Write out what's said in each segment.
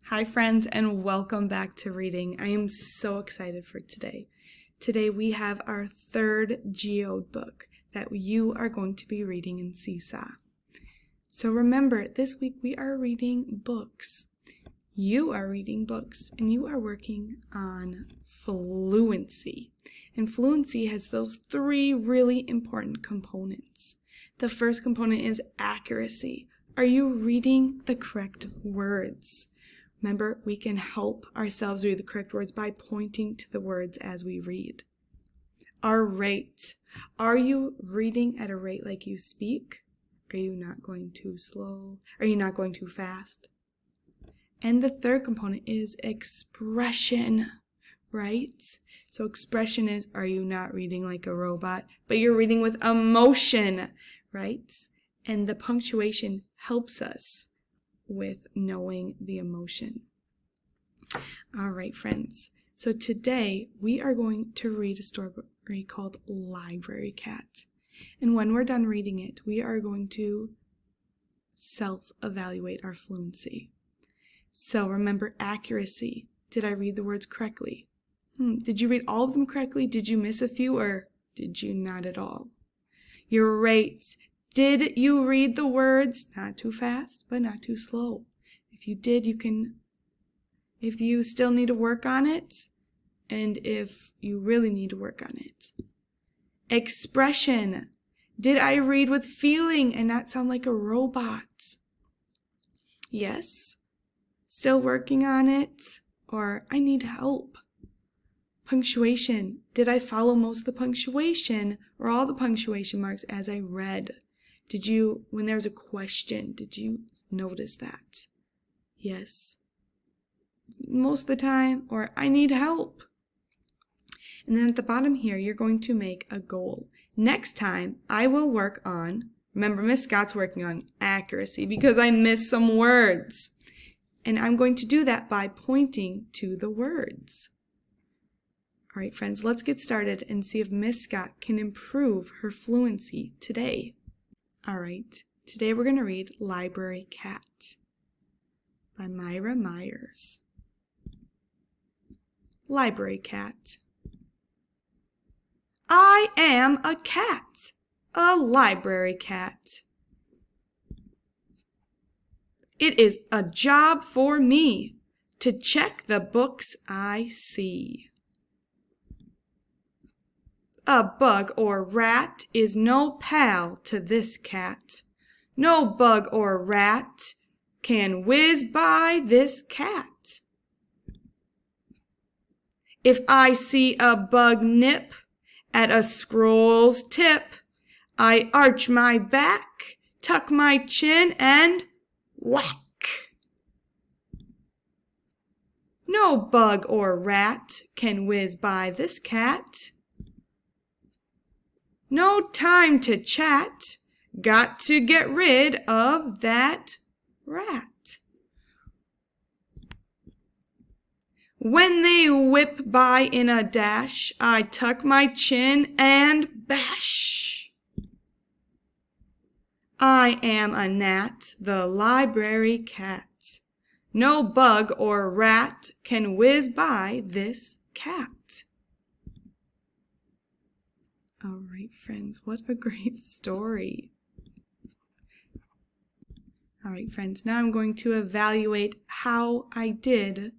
Hi friends, and welcome back to reading. I am so excited for today. Today we have our third geode book that you are going to be reading in Seesaw. So remember, this week we are reading books. You are reading books and you are working on fluency. And fluency has those three really important components. The first component is accuracy. Are you reading the correct words? Remember, we can help ourselves read the correct words by pointing to the words as we read. Our rate. Are you reading at a rate like you speak? Are you not going too slow? Are you not going too fast? And the third component is expression, right? So expression is, are you not reading like a robot, but you're reading with emotion, right? And the punctuation helps us with knowing the emotion. All right, friends. So today we are going to read a story called Library Cat. And when we're done reading it, we are going to self-evaluate our fluency. So remember accuracy. Did I read the words correctly? Did you read all of them correctly? Did you miss a few, or did you not at all? Your rates. Did you read the words? Not too fast, but not too slow. If you did, you can, if you still need to work on it, and if you really need to work on it. Expression. Did I read with feeling and not sound like a robot? Yes. Still working on it, or I need help. Punctuation. Did I follow most of the punctuation or all the punctuation marks as I read? Did you, when there was a question, did you notice that? Yes. Most of the time, or I need help. And then at the bottom here, you're going to make a goal. Next time, I will work on, remember Miss Scott's working on accuracy because I missed some words. And I'm going to do that by pointing to the words. All right, friends, let's get started and see if Miss Scott can improve her fluency today. All right, today we're going to read Library Cat by Myra Myers. Library Cat. I am a cat, a library cat. It is a job for me to check the books I see. A bug or rat is no pal to this cat. No bug or rat can whiz by this cat. If I see a bug nip at a scroll's tip, I arch my back, tuck my chin, and whack. No bug or rat can whiz by this cat. No time to chat, got to get rid of that rat. When they whip by in a dash, I tuck my chin and bash. I am a gnat, the library cat. No bug or rat can whiz by this cat. All right, friends, what a great story. All right, friends, now I'm going to evaluate how I did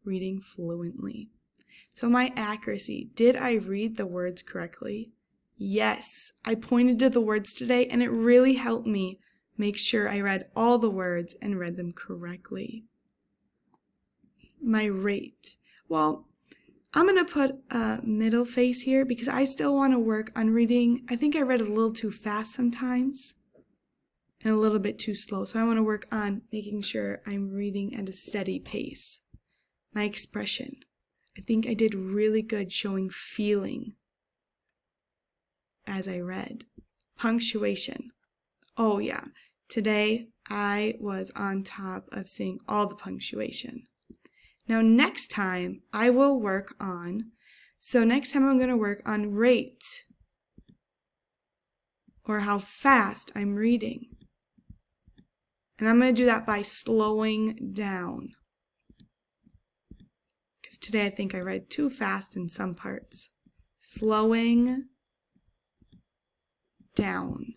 reading fluently. So my accuracy, did I read the words correctly? Yes, I pointed to the words today and it really helped me make sure I read all the words and read them correctly. My rate, well, I'm going to put a middle face here because I still want to work on reading. I think I read a little too fast sometimes and a little bit too slow. So I want to work on making sure I'm reading at a steady pace. My expression, I think I did really good showing feeling as I read. Punctuation, oh yeah, today I was on top of seeing all the punctuation. Now next time I will work on, next time I'm going to work on rate, or how fast I'm reading. And I'm going to do that by slowing down. because today I think I read too fast in some parts. Slowing down.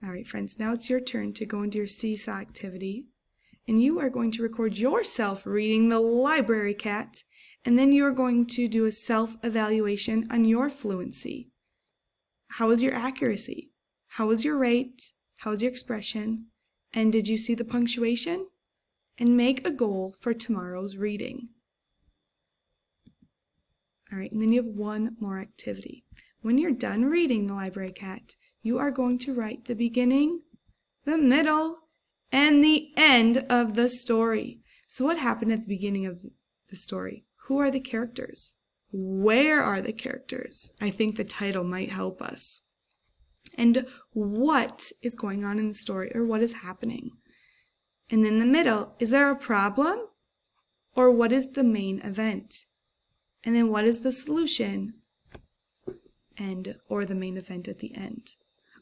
All right, friends, now it's your turn to go into your seesaw activity, and you are going to record yourself reading The Library Cat, and then you are going to do a self-evaluation on your fluency. How was your accuracy? How was your rate? How was your expression? And did you see the punctuation? And make a goal for tomorrow's reading. All right, and then you have one more activity. When you're done reading The Library Cat, you are going to write the beginning, the middle, and the end of the story. So what happened at the beginning of the story? Who are the characters? Where are the characters? I think the title might help us. And what is going on in the story, or what is happening? And in the middle, is there a problem? Or what is the main event? And then what is the solution? Or the main event at the end.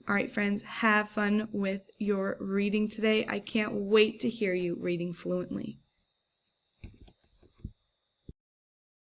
All right, friends, have fun with your reading today. I can't wait to hear you reading fluently.